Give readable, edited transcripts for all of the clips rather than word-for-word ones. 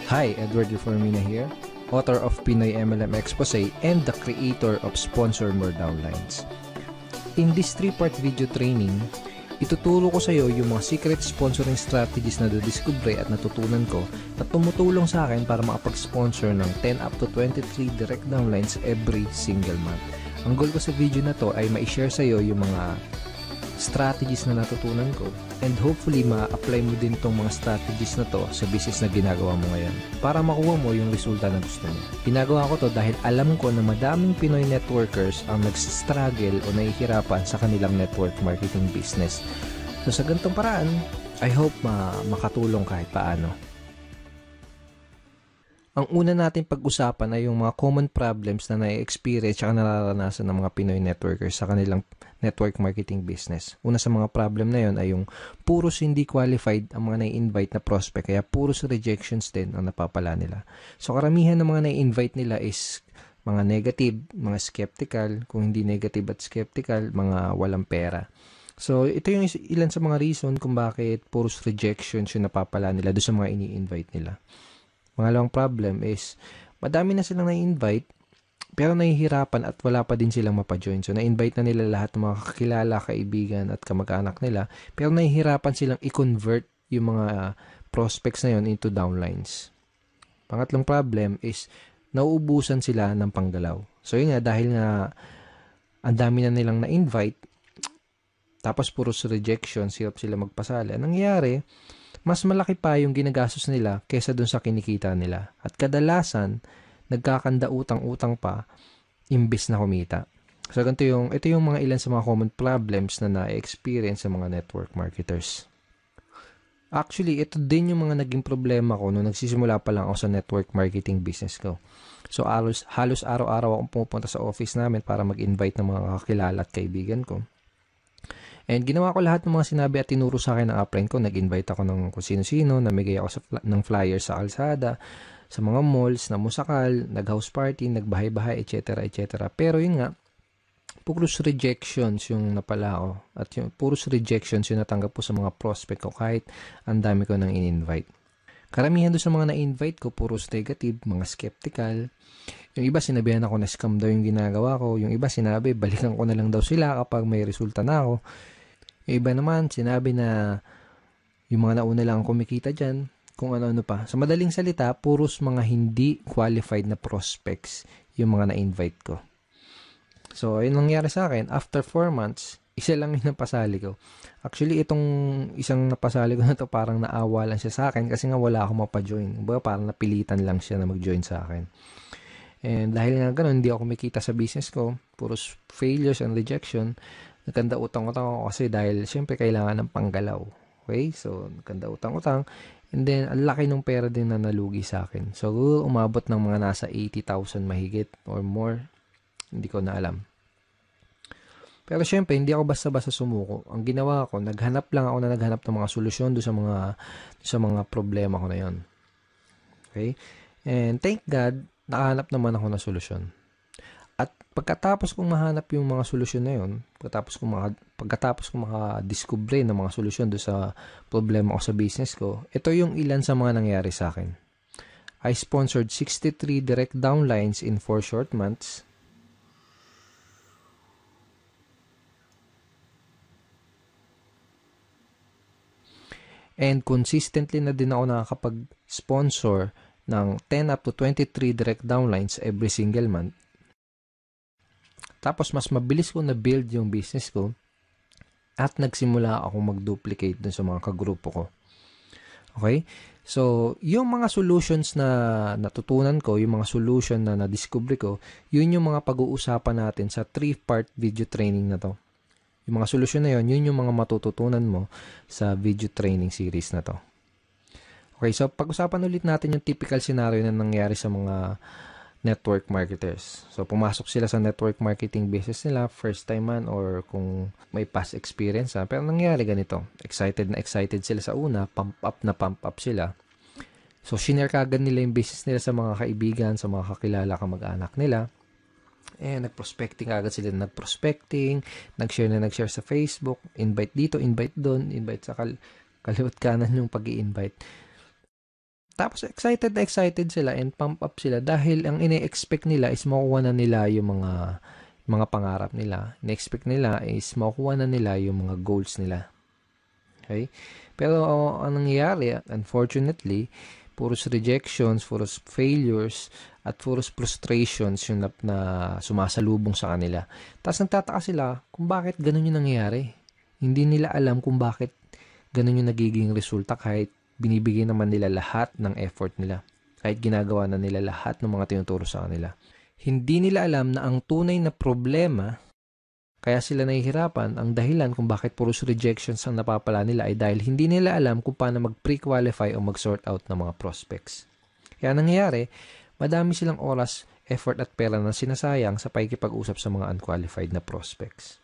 Hi, Edward Reformina here, author of Pinoy MLM Expose and the creator of Sponsor More Downlines. In this 3-part video training, ituturo ko sa iyo yung mga secret sponsoring strategies na nadiskubre at natutunan ko na tumutulong sa akin para makapag-sponsor ng 10 up to 23 direct downlines every single month. Ang goal ko sa video na to ay ma-share sa iyo yung mga strategies na natutunan ko and hopefully ma-apply mo din tong mga strategies na to sa business na ginagawa mo ngayon para makuha mo yung resulta na gusto mo. Ginagawa ko to dahil alam ko na madaming Pinoy networkers ang nagsistruggle o nahihirapan sa kanilang network marketing business. So sa ganitong paraan, I hope makatulong kahit paano. Ang una natin pag-usapan ay yung mga common problems na na-experience at nararanasan ng mga Pinoy networkers sa kanilang network marketing business. Una sa mga problem na yon ay yung puros hindi qualified ang mga na-invite na prospect, kaya puros rejections din ang napapala nila. So karamihan ng mga na-invite nila is mga negative, mga skeptical, kung hindi negative at skeptical, mga walang pera. So ito yung ilan sa mga reason kung bakit puros rejections yung napapala nila doon sa mga ini-invite nila. Pangalawang problem is, madami na silang na-invite, pero nahihirapan at wala pa din silang mapajoin. So, na-invite na nila lahat ng mga kakilala, kaibigan at kamag-anak nila, pero nahihirapan silang i-convert yung mga prospects na yun into downlines. Pangatlong problem is, nauubusan sila ng panggalaw. So, yun nga, dahil nga ang dami na nilang na-invite, tapos puros rejection, hirap sila magpasali. Anong nangyayari? Mas malaki pa yung ginagastos nila kaysa dun sa kinikita nila. At kadalasan, nagkakanda utang-utang pa imbis na kumita. So, ito yung mga ilan sa mga common problems na na-experience sa mga network marketers. Actually, ito din yung mga naging problema ko nung nagsisimula pa lang ako sa network marketing business ko. So, halos araw-araw akong pumupunta sa office namin para mag-invite ng mga kakilala at kaibigan ko. And ginawa ko lahat ng mga sinabi at tinuro sa akin ng upline ko. Nag-invite ako ng kung sino-sino, namigay ako ng flyers sa kalsada, sa mga malls, na musakal, nag-house party, nagbahay-bahay, etc. etc. Pero yun nga, puros rejections yung napala ko. At yung puros rejections yung natanggap ko sa mga prospect ko kahit ang dami ko nang in-invite. Karamihan doon sa mga na-invite ko, puros negative, mga skeptical. Yung iba sinabihan ako na scam daw yung ginagawa ko. Yung iba sinabi, balikan ko na lang daw sila kapag may resulta na ako. Yung iba naman, sinabi na yung mga nauna lang kumikita dyan, kung ano-ano pa. Sa madaling salita, puros mga hindi qualified na prospects yung mga na-invite ko. So, yun nangyari sa akin. After 4 months, isa lang yung napasali ko. Actually, itong isang napasali ko na to parang naawa lang siya sa akin kasi nga wala akong mapajoin. Parang napilitan lang siya na mag-join sa akin. And dahil nga ganun, hindi ako kumikita sa business ko, puros failures and rejection, nagkanda utang-utang ako kasi dahil syempre kailangan ng panggalaw. Okay? So, nagkanda utang-utang. And then, ang laki ng pera din na nalugi sa akin. So, umabot ng mga nasa 80,000 mahigit or more. Hindi ko na alam. Pero syempre, hindi ako basta-basta sumuko. Ang ginawa ko, naghanap ng mga solusyon doon sa mga problema ko na yon. Okay? And thank God, nakahanap naman ako ng solusyon. At pagkatapos kong mahanap yung mga solusyon na yun, pagkatapos kong makadiskubre ng mga solusyon doon sa problema ko sa business ko, ito yung ilan sa mga nangyari sa akin. I sponsored 63 direct downlines in 4 short months. And consistently na din ako nakakapag-sponsor ng 10 up to 23 direct downlines every single month. Tapos, mas mabilis ko na-build yung business ko at nagsimula akong mag-duplicate dun sa mga kagrupo ko. Okay? So, yung mga solutions na natutunan ko, yung mga solution na na-discover ko, yun yung mga pag-uusapan natin sa 3-part video training na to. Yung mga solusyon na yun yung mga matututunan mo sa video training series na to. Okay, so pag-usapan ulit natin yung typical scenario na nangyari sa mga network marketers. So, pumasok sila sa network marketing business nila, first time man or kung may past experience. Pero nangyari ganito, excited sila sa una, pump up sila. So, shinare kagad nila yung business nila sa mga kaibigan, sa mga kakilala, kamag-anak nila. Nag-prospecting agad sila, nag-share sa Facebook, invite dito, invite doon, invite sa kaliwat kanan yung pag-i-invite. Tapos excited na excited sila and pump up sila dahil ang ine-expect nila is makuha na nila yung mga pangarap nila. Ine-expect nila is makuha na nila yung mga goals nila. Okay? Pero ang nangyayari, unfortunately, puros rejections, puros failures, at puros frustrations yung na sumasalubong sa kanila. Tapos nagtataka sila kung bakit ganun yung nangyayari. Hindi nila alam kung bakit ganun yung nagiging resulta kahit binibigay naman nila lahat ng effort nila. Kahit ginagawa na nila lahat ng mga tinuturo sa kanila. Hindi nila alam na ang tunay na problema, kaya sila nahihirapan, ang dahilan kung bakit puros rejections ang napapala nila ay dahil hindi nila alam kung paano mag-pre-qualify o mag-sort out ng mga prospects. Kaya nangyayari, madami silang oras, effort at pera na sinasayang sa pakikipag-usap sa mga unqualified na prospects.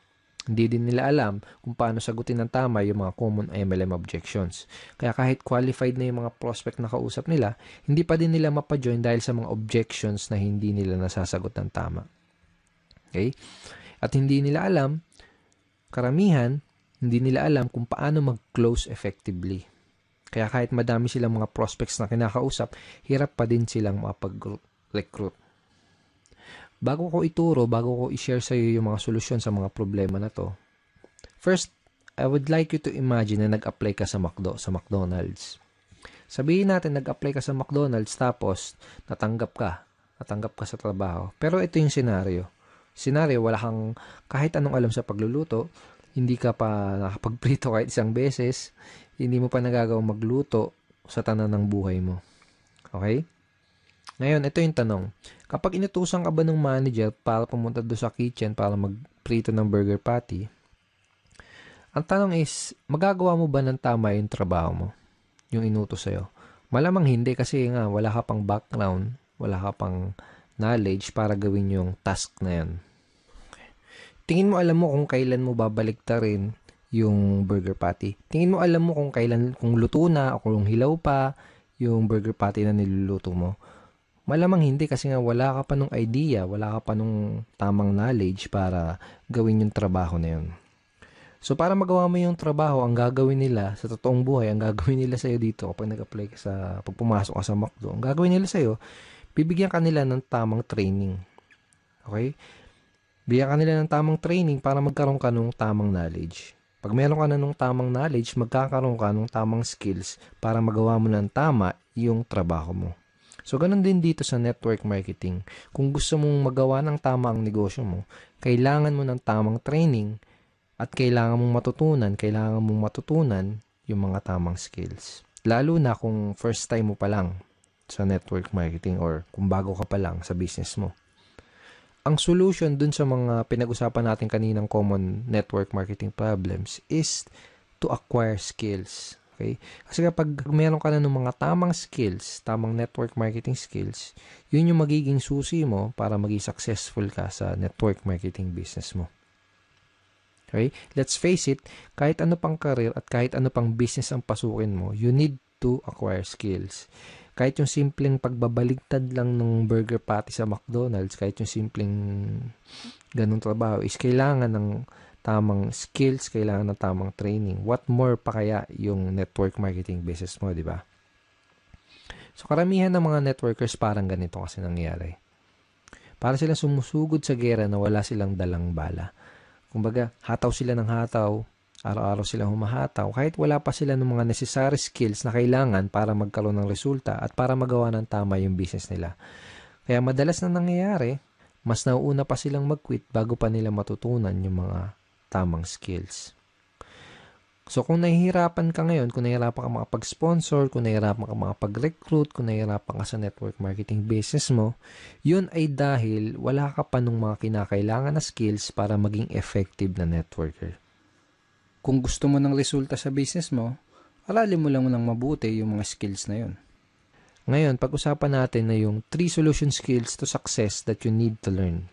Hindi din nila alam kung paano sagutin ng tama yung mga common MLM objections. Kaya kahit qualified na yung mga prospect na kausap nila, hindi pa din nila mapajoin dahil sa mga objections na hindi nila nasasagot ng tama. Okay? At hindi nila alam, karamihan, hindi nila alam kung paano mag-close effectively. Kaya kahit madami silang mga prospects na kinakausap, hirap pa din silang makapag-recruit. Bago ko i-share sa iyo yung mga solusyon sa mga problema na to, first, I would like you to imagine na nag-apply ka sa McDonald's. Sabihin natin nag-apply ka sa McDonald's tapos natanggap ka sa trabaho. Pero ito yung scenario. Wala kang kahit anong alam sa pagluluto, hindi ka pa nakapagprito kahit isang beses, hindi mo pa nagagawang magluto sa tanan ng buhay mo. Okay? Ngayon, ito yung tanong. Kapag inutusan ka ba ng manager para pumunta doon sa kitchen para magprito ng burger patty, ang tanong is, magagawa mo ba ng tama yung trabaho mo? Yung inutos sa'yo? Malamang hindi kasi nga wala ka pang background, wala ka pang knowledge para gawin yung task na yan. Okay. Tingin mo alam mo kung kailan mo babaliktarin yung burger patty. Tingin mo alam mo kung luto na o kung hilaw pa yung burger patty na niluluto mo. Malamang hindi kasi nga wala ka pa nung idea, wala ka pa nung tamang knowledge para gawin yung trabaho na yun. So, para magawa mo yung trabaho, ang gagawin nila sa totoong buhay, ang gagawin nila sa'yo dito kapag nag-apply ka pag pumasok ka sa McDo, ang gagawin nila sa'yo, bibigyan ka nila ng tamang training. Okay? Bigyan ka nila ng tamang training para magkaroon ka ng tamang knowledge. Pag meron ka na ng tamang knowledge, magkakaroon ka ng tamang skills para magawa mo ng tama yung trabaho mo. So, ganun din dito sa network marketing. Kung gusto mong magawa ng tama ang negosyo mo, kailangan mo ng tamang training at kailangan mong matutunan yung mga tamang skills. Lalo na kung first time mo pa lang sa network marketing or kung bago ka pa lang sa business mo. Ang solution dun sa mga pinag-usapan natin kaninang common network marketing problems is to acquire skills. Okay? Kasi kapag meron ka na ng mga tamang skills, tamang network marketing skills, yun yung magiging susi mo para maging successful ka sa network marketing business mo. Okay? Let's face it, kahit ano pang career at kahit ano pang business ang pasukin mo, you need to acquire skills. Kahit yung simpleng pagbabaligtad lang ng burger patty sa McDonald's, kahit yung simpleng ganung trabaho is kailangan ng tamang skills, kailangan ng tamang training. What more pa kaya yung network marketing business mo, di ba? So, karamihan ng mga networkers parang ganito kasi nangyayari. Para silang sumusugod sa gera na wala silang dalang bala. Kumbaga, hataw sila ng hataw, araw-araw silang humahataw, kahit wala pa sila ng mga necessary skills na kailangan para magkaroon ng resulta at para magawa ng tama yung business nila. Kaya madalas na nangyayari, mas nauuna pa silang mag-quit bago pa nila matutunan yung mga tamang skills. So, kung nahihirapan ka ngayon, kung nahihirapan ka makapag-sponsor, kung nahihirapan ka makapag-recruit, kung nahihirapan ka sa network marketing business mo, yun ay dahil wala ka pa nung mga kinakailangan na skills para maging effective na networker. Kung gusto mo ng resulta sa business mo, aralin mo lang ng mabuti yung mga skills na yun. Ngayon, pag-usapan natin na yung 3 solution skills to success that you need to learn.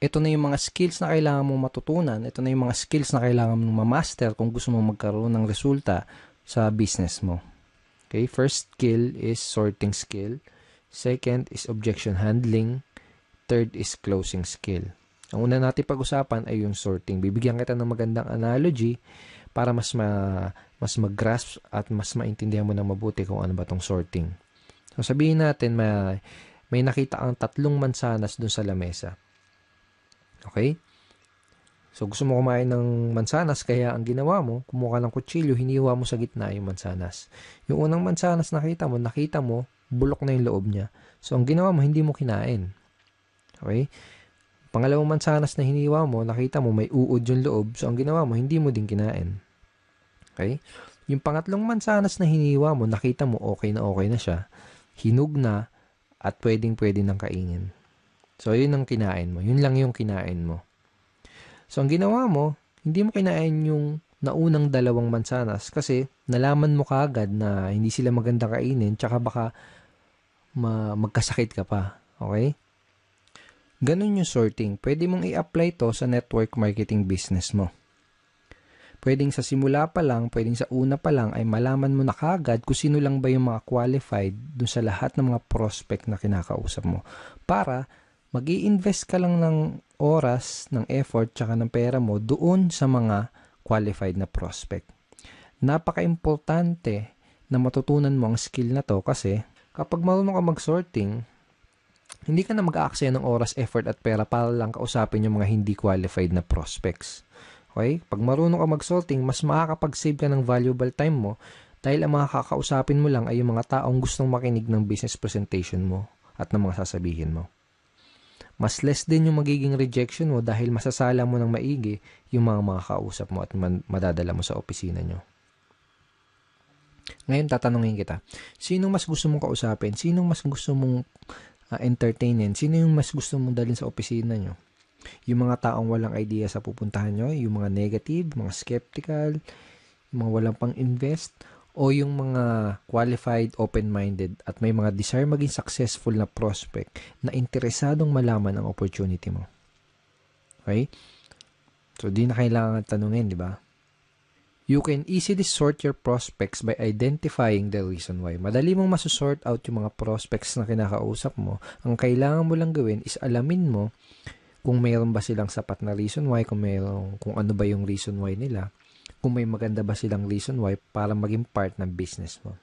Ito na yung mga skills na kailangan mong matutunan. Ito na yung mga skills na kailangan mong ma-master kung gusto mong magkaroon ng resulta sa business mo. Okay, first skill is sorting skill. Second is objection handling. Third is closing skill. Ang una natin pag-usapan ay yung sorting. Bibigyan kita ng magandang analogy para mas mag-grasp at mas maintindihan mo na mabuti kung ano ba tong sorting. So sabihin natin may nakita kang 3 mansanas dun sa lamesa. Okay? So gusto mo kumain ng mansanas, kaya ang ginawa mo, kumuha ka ng kutsilyo, hiniwa mo sa gitna yung mansanas. Yung unang mansanas nakita mo, bulok na yung loob niya. So ang ginawa mo, hindi mo kinain. Okay? Pangalawang mansanas na hiniwa mo, nakita mo may uod yung loob. So ang ginawa mo, hindi mo din kinain. Okay? Yung pangatlong mansanas na hiniwa mo, nakita mo okay na siya. Hinug na at pwedeng-pwede nang kainin. So, yun ang kinain mo. Yun lang yung kinain mo. So, ang ginawa mo, hindi mo kinain yung naunang 2 mansanas kasi nalaman mo kaagad na hindi sila maganda kainin tsaka baka magkasakit ka pa. Okay? Ganun yung sorting. Pwede mong i-apply to sa network marketing business mo. Pwedeng sa simula pa lang, pwedeng sa una pa lang ay malaman mo na kaagad kung sino lang ba yung mga qualified dun sa lahat ng mga prospect na kinakausap mo. Para mag-i-invest ka lang ng oras, ng effort, tsaka ng pera mo doon sa mga qualified na prospect. Napaka-importante na matutunan mo ang skill na to kasi kapag marunong ka mag-sorting, hindi ka na mag-aaksaya ng oras, effort at pera para lang kausapin yung mga hindi qualified na prospects. Okay? Pag marunong ka mag-sorting, mas makakapag-save ka ng valuable time mo dahil ang mga kakausapin mo lang ay yung mga taong gustong makinig ng business presentation mo at ng mga sasabihin mo. Mas less din yung magiging rejection mo dahil masasala mo ng maigi yung mga makakausap mo at madadala mo sa opisina nyo. Ngayon, tatanungin kita, sinong mas gusto mong kausapin? Sinong mas gusto mong entertainin? Sino yung mas gusto mong dalhin sa opisina nyo? Yung mga taong walang idea sa pupuntahan nyo, yung mga negative, mga skeptical, yung mga walang pang-invest, o yung mga qualified, open-minded, at may mga desire maging successful na prospect na interesadong malaman ang opportunity mo. Okay? So, di na kailangan tanungin, di ba? You can easily sort your prospects by identifying the reason why. Madali mong masusort out yung mga prospects na kinakausap mo. Ang kailangan mo lang gawin is alamin mo kung mayroon ba silang sapat na reason why, kung ano ba yung reason why nila, kung may maganda ba silang reason why para maging part ng business mo.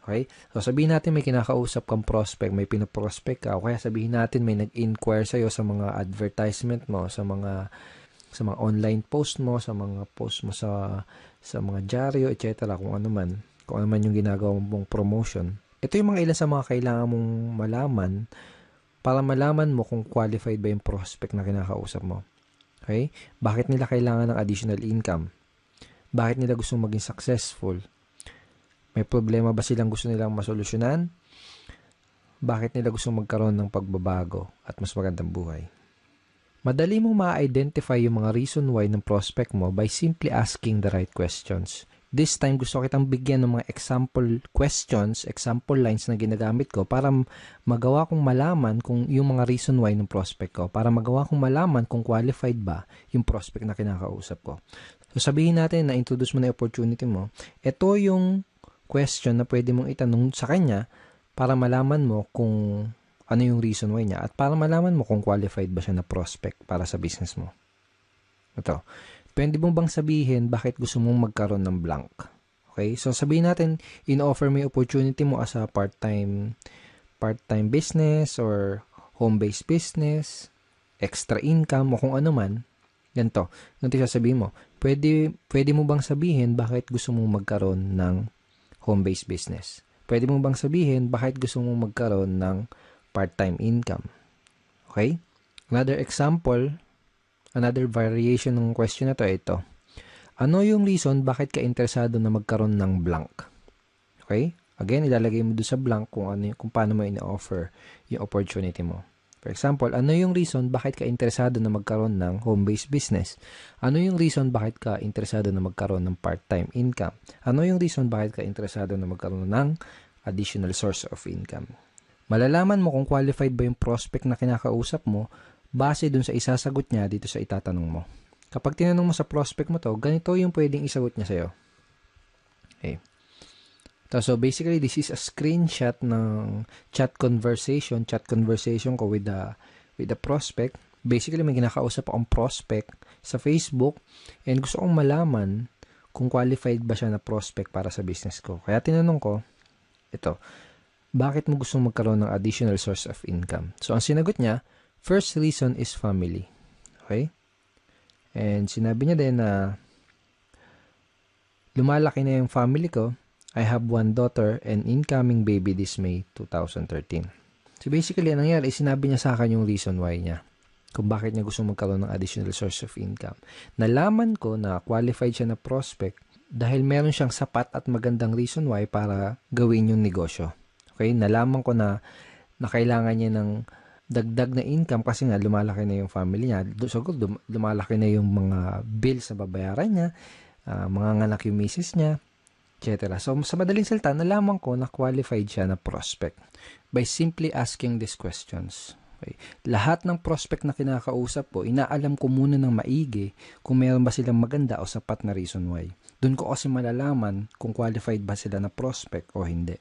Okay? So, sabihin natin may kinakausap kang prospect, may pinoprospect ka, o kaya sabihin natin may nag-inquire sa'yo sa mga advertisement mo, sa mga online post mo, sa mga post mo sa mga dyaryo, etc. Kung ano man yung ginagawa mong promotion. Ito yung mga ilan sa mga kailangan mong malaman para malaman mo kung qualified ba yung prospect na kinakausap mo. Okay? Bakit nila kailangan ng additional income? Bakit nila gustong maging successful? May problema ba silang gusto nilang masolusyonan? Bakit nila gustong magkaroon ng pagbabago at mas magandang buhay? Madali mong ma-identify yung mga reason why ng prospect mo by simply asking the right questions. This time, gusto kitang bigyan ng mga example questions, example lines na ginagamit ko para magawa kong malaman kung yung mga reason why ng prospect ko, para magawa kong malaman kung qualified ba yung prospect na kinakausap ko. So, sabihin natin na introduce mo na yung opportunity mo. Ito yung question na pwede mong itanong sa kanya para malaman mo kung ano yung reason why niya at para malaman mo kung qualified ba siya na prospect para sa business mo. Ito. Pwede mo bang sabihin bakit gusto mong magkaroon ng blank? Okay? So, sabihin natin, in-offer mo yung opportunity mo as a part-time business or home-based business, extra income, o kung ano man. Ganito. Ganito sasabihin mo. Pwede mo bang sabihin bakit gusto mong magkaroon ng home-based business? Pwede mo bang sabihin bakit gusto mong magkaroon ng part-time income? Okay? Another example, another variation ng question na ito. Ano yung reason bakit ka interesado na magkaroon ng blank? Okay? Again, ilalagay mo doon sa blank kung paano mo ina-offer yung opportunity mo. For example, ano yung reason bakit ka interesado na magkaroon ng home-based business? Ano yung reason bakit ka interesado na magkaroon ng part-time income? Ano yung reason bakit ka interesado na magkaroon ng additional source of income? Malalaman mo kung qualified ba yung prospect na kinakausap mo base dun sa isasagot niya dito sa itatanong mo. Kapag tinanong mo sa prospect mo to, ganito yung pwedeng isagot niya sa'yo. Okay. So, basically, this is a screenshot ng chat conversation ko with the prospect. Basically, may kinakausap akong prospect sa Facebook and gusto kong malaman kung qualified ba siya na prospect para sa business ko. Kaya tinanong ko, ito, bakit mo gustong magkaroon ng additional source of income? So, ang sinagot niya, first reason is family. Okay? And sinabi niya din na lumalaki na yung family ko. I have one daughter and incoming baby this May 2013. So basically, ang nangyari, sinabi niya sa akin yung reason why niya. Kung bakit niya gusto magkaroon ng additional source of income. Nalaman ko na qualified siya na prospect dahil meron siyang sapat at magandang reason why para gawin yung negosyo. Okay? Nalaman ko na kailangan niya ng dagdag na income kasi nga lumalaki na yung family niya. So, lumalaki na yung mga bills na babayaran niya, mga anak yung misis niya, etc. So, sa madaling salita, nalaman ko na qualified siya na prospect by simply asking these questions. Okay. Lahat ng prospect na kinakausap ko, inaalam ko muna ng maigi kung meron ba silang maganda o sapat na reason why. Doon ko kasi malalaman kung qualified ba sila na prospect o hindi.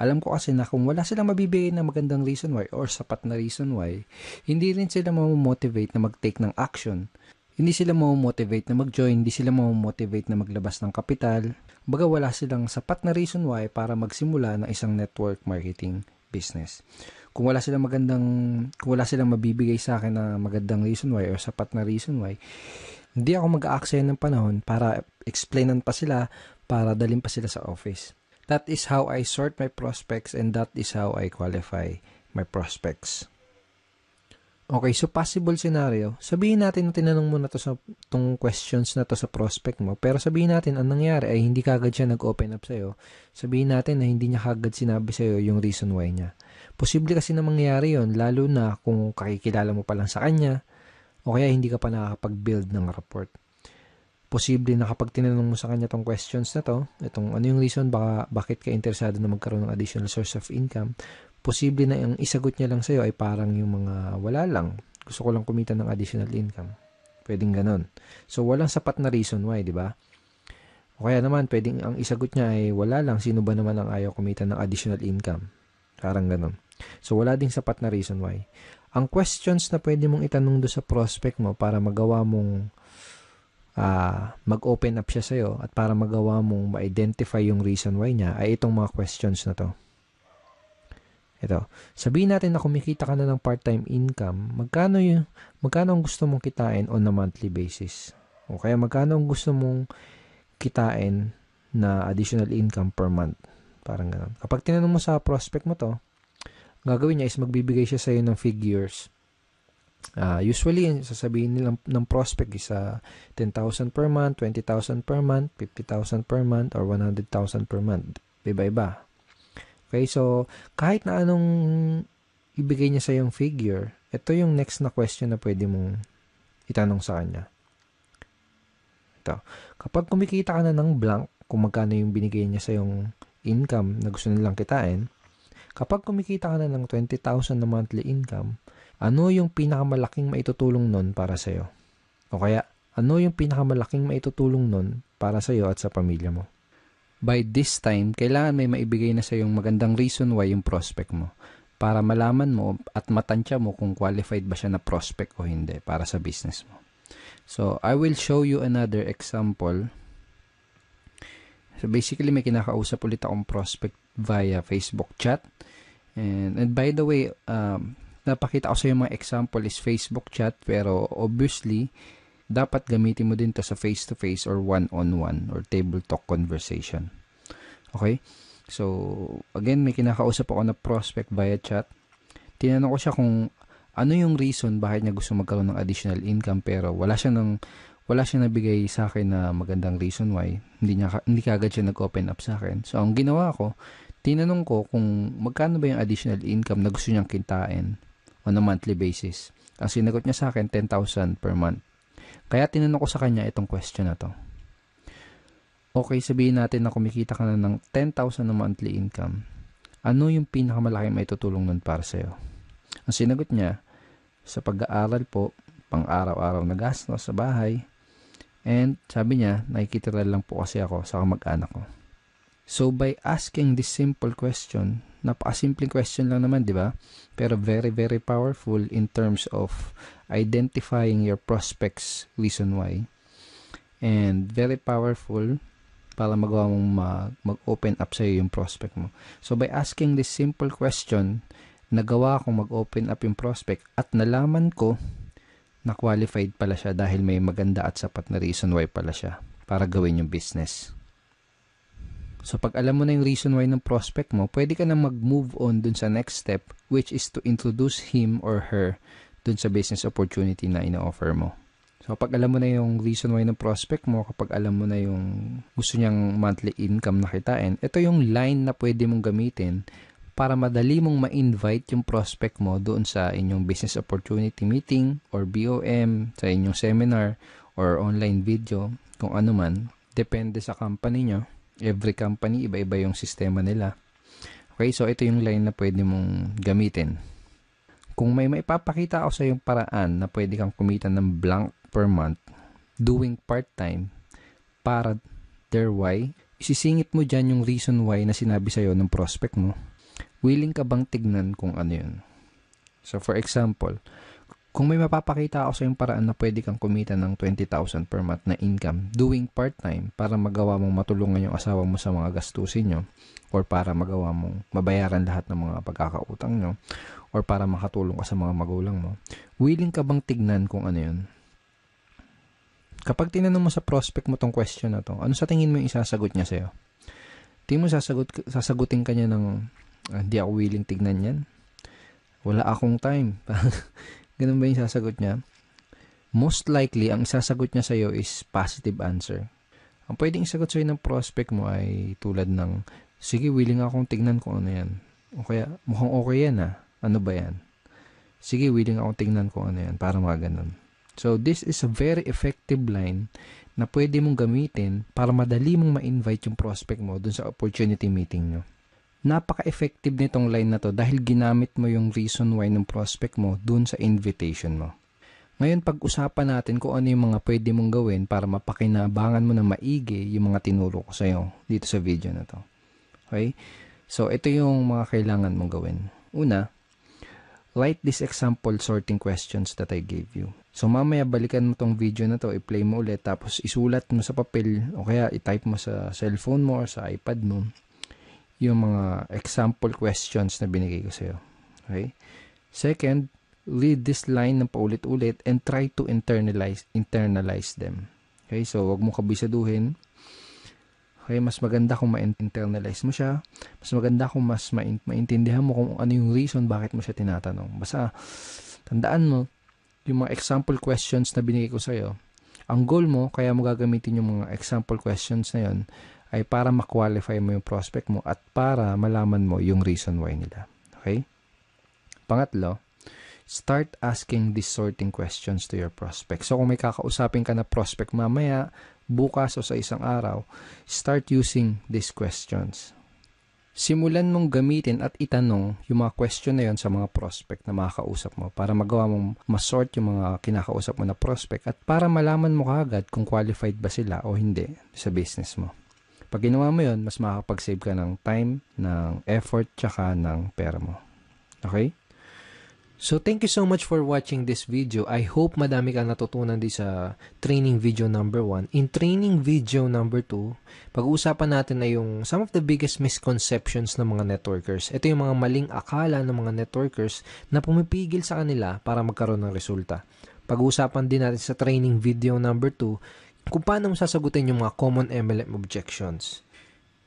Alam ko kasi na kung wala silang mabibigay na magandang reason why or sapat na reason why, hindi rin sila mamomotivate na mag-take ng action. Hindi sila mamomotivate na mag-join, hindi sila mamomotivate na maglabas ng kapital. Baga wala silang sapat na reason why para magsimula ng isang network marketing business. Kung wala silang mabibigay sa akin na magandang reason why or sapat na reason why, hindi ako mag-aaksaya ng panahon para explainan pa sila, para dalhin pa sila sa office. That is how I sort my prospects and that is how I qualify my prospects. Okay, so possible scenario, sabihin natin na tinanong mo na tong questions na to sa prospect mo, pero sabihin natin ang nangyari ay hindi kagad siya nag-open up sa'yo. Sabihin natin na hindi niya kagad sinabi sa'yo yung reason why niya. Posible kasi na mangyari yon, lalo na kung kakikilala mo pa lang sa kanya o kaya hindi ka pa nakakapag-build ng rapport. Posible na kapag tinanong mo sa kanya tong questions na to, itong ano yung reason bakit ka interesado na magkaroon ng additional source of income, posible na yung isagot niya lang sa'yo ay parang yung mga wala lang. Gusto ko lang kumita ng additional income. Pwedeng ganon. So, walang sapat na reason why, di ba? O kaya naman, pwedeng ang isagot niya ay wala lang. Sino ba naman ang ayaw kumita ng additional income? Parang ganon. So, wala ding sapat na reason why. Ang questions na pwede mong itanong do sa prospect mo para magawa mong mag-open up siya sa'yo at para magawa mong ma-identify yung reason why niya ay itong mga questions na to. Ito, sabihin natin na kumikita ka na ng part-time income, magkano ang gusto mong kitain on a monthly basis? O kaya magkano ang gusto mong kitain na additional income per month? Parang gano'n. Kapag tinanong mo sa prospect mo to, gagawin niya is magbibigay siya sa'yo ng figures. Usually, sasabihin nila ng prospect is 10,000 per month, 20,000 per month, 50,000 per month, or 100,000 per month. Iba-iba. Okay, so kahit na anong ibigay niya sa yung figure, ito yung next na question na pwede mong itanong sa kanya. Ito. Kapag kumikita ka na ng blank, kung magkano yung binigay niya sa yung income na gusto nilang kitain, kapag kumikita ka na ng 20,000 na monthly income, ano yung pinakamalaking maitutulong nun para sa'yo? O kaya, ano yung pinakamalaking maitutulong nun para sa'yo at sa pamilya mo? By this time, kailangan may maibigay na sa yung magandang reason why yung prospect mo para malaman mo at matansya mo kung qualified ba siya na prospect o hindi para sa business mo. So, I will show you another example. So, basically, may kinakausap ulit akong prospect via Facebook chat. And by the way, napakita ko sa yung mga example is Facebook chat, pero obviously, dapat gamitin mo din to sa face-to-face or one-on-one or table talk conversation. Okay? So, again, may kinakausap ako na prospect via chat. Tinanong ko siya kung ano yung reason bakit niya gusto magkaroon ng additional income pero wala siya nabigay sa akin na magandang reason why. Hindi kagad siya nag-open up sa akin. So, ang ginawa ko, tinanong ko kung magkano ba yung additional income na gusto niyang kitain on a monthly basis. Ang sinagot niya sa akin, 10,000 per month. Kaya tinanong ko sa kanya itong question na to. Okay, sabihin natin na kumikita ka na ng 10,000 na monthly income. Ano yung pinakamalaking maitutulong nun para sa'yo? Ang sinagot niya, sa pag-aaral po, pang-araw-araw na gastos sa bahay. And sabi niya, nakikitira lang po kasi ako sa kamag-anak ko. So, by asking this simple question, napakasimpleng question lang naman, di ba? Pero very, very powerful in terms of identifying your prospect's reason why. And very powerful para magawa mong mag-open up sa'yo yung prospect mo. So, by asking this simple question, nagawa kong mag-open up yung prospect at nalaman ko na qualified pala siya dahil may maganda at sapat na reason why pala siya para gawin yung business. So, pag alam mo na yung reason why ng prospect mo, pwede ka na mag-move on dun sa next step, which is to introduce him or her dun sa business opportunity na ina-offer mo. So, kapag alam mo na yung reason why ng prospect mo, kapag alam mo na yung gusto niyang monthly income na kitain, ito yung line na pwede mong gamitin para madali mong ma-invite yung prospect mo doon sa inyong business opportunity meeting or BOM, sa inyong seminar or online video, kung ano man. Depende sa company nyo. Every company, iba-iba yung sistema nila. Okay, so ito yung line na pwede mong gamitin. Kung may maipapakita ako sa yung paraan na pwede kang kumita ng blank per month doing part-time para their why, isisingit mo dyan yung reason why na sinabi sa'yo ng prospect mo. Willing ka bang tignan kung ano yun? So for example, kung may mapapakita ako sa yung paraan na pwede kang kumita ng 20,000 per month na income doing part-time para magawa mong matulungan yung asawa mo sa mga gastusin nyo or para magawa mong mabayaran lahat ng mga pagkakautang nyo or para makatulong ka sa mga magulang mo, willing ka bang tignan kung ano yun? Kapag tinanong mo sa prospect mo tong question na to, ano sa tingin mo yung isasagot niya sa'yo? Tingin mo sasagutin ka niya ng, hindi ako willing tignan yan. Wala akong time. Ganun ba yung sasagot niya? Most likely, ang isasagot niya sa'yo is positive answer. Ang pwedeng isagot sa'yo ng prospect mo ay tulad ng, sige, willing akong tignan kung ano yan. O kaya, mukhang okay yan ah. Ano ba yan? Sige, willing akong tignan kung ano yan. Para mga ganun. So, this is a very effective line na pwede mong gamitin para madali mong ma-invite yung prospect mo dun sa opportunity meeting nyo. Napaka-effective nitong line na to dahil ginamit mo yung reason why ng prospect mo dun sa invitation mo. Ngayon, pag-usapan natin kung ano yung mga pwede mong gawin para mapakinabangan mo na maigi yung mga tinuro ko sa'yo dito sa video na to. Okay? So, ito yung mga kailangan mong gawin. Una, write this example sorting questions that I gave you. So, mamaya balikan mo tong video na to, i-play mo ulit, tapos isulat mo sa papel o kaya i-type mo sa cellphone mo or sa iPad mo yung mga example questions na binigay ko sa'yo. Okay? Second, read this line ng paulit-ulit and try to internalize them. Okay? So, wag mo kabisaduhin. Okay? Mas maganda kung ma-internalize mo siya. Mas maganda kung mas maintindihan mo kung ano yung reason bakit mo siya tinatanong. Basta, tandaan mo, yung mga example questions na binigay ko sa'yo, ang goal mo, kaya mo gagamitin yung mga example questions na yun, ay para ma-qualify mo yung prospect mo at para malaman mo yung reason why nila. Okay? Pangatlo, start asking these sorting questions to your prospect. So, kung may kakausapin ka na prospect mamaya, bukas o sa isang araw, start using these questions. Simulan mong gamitin at itanong yung mga question na yon sa mga prospect na makakausap mo para magawa mong masort yung mga kinakausap mo na prospect at para malaman mo kaagad kung qualified ba sila o hindi sa business mo. Pag ginawa mo yon, mas makakapag-save ka ng time, ng effort, tsaka ng pera mo. Okay? So, thank you so much for watching this video. I hope madami kang natutunan din sa training video number 1. In training video number 2, pag-uusapan natin na yung some of the biggest misconceptions ng mga networkers. Ito yung mga maling akala ng mga networkers na pumipigil sa kanila para magkaroon ng resulta. Pag-uusapan din natin sa training video number 2 kung paano mo sasagutin yung mga common MLM objections.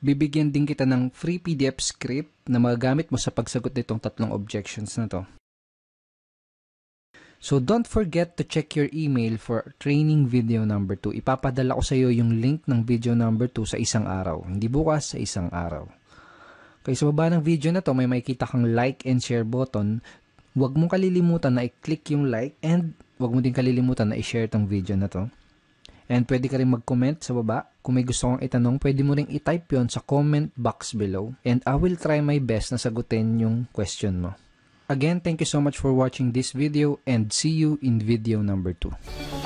Bibigyan din kita ng free PDF script na magagamit mo sa pagsagot nitong tatlong objections na to. So, don't forget to check your email for training video number 2. Ipapadala ko sa iyo yung link ng video number 2 sa isang araw. Hindi bukas, sa isang araw. Kaya sa baba ng video na to, may makikita kang like and share button. Huwag mong kalilimutan na i-click yung like and huwag mo din kalilimutan na i-share tong video na to. And pwede ka rin mag-comment sa baba. Kung may gusto kong itanong, pwede mo rin i-type yon sa comment box below. And I will try my best na sagutin yung question mo. Again, thank you so much for watching this video and see you in video number 2.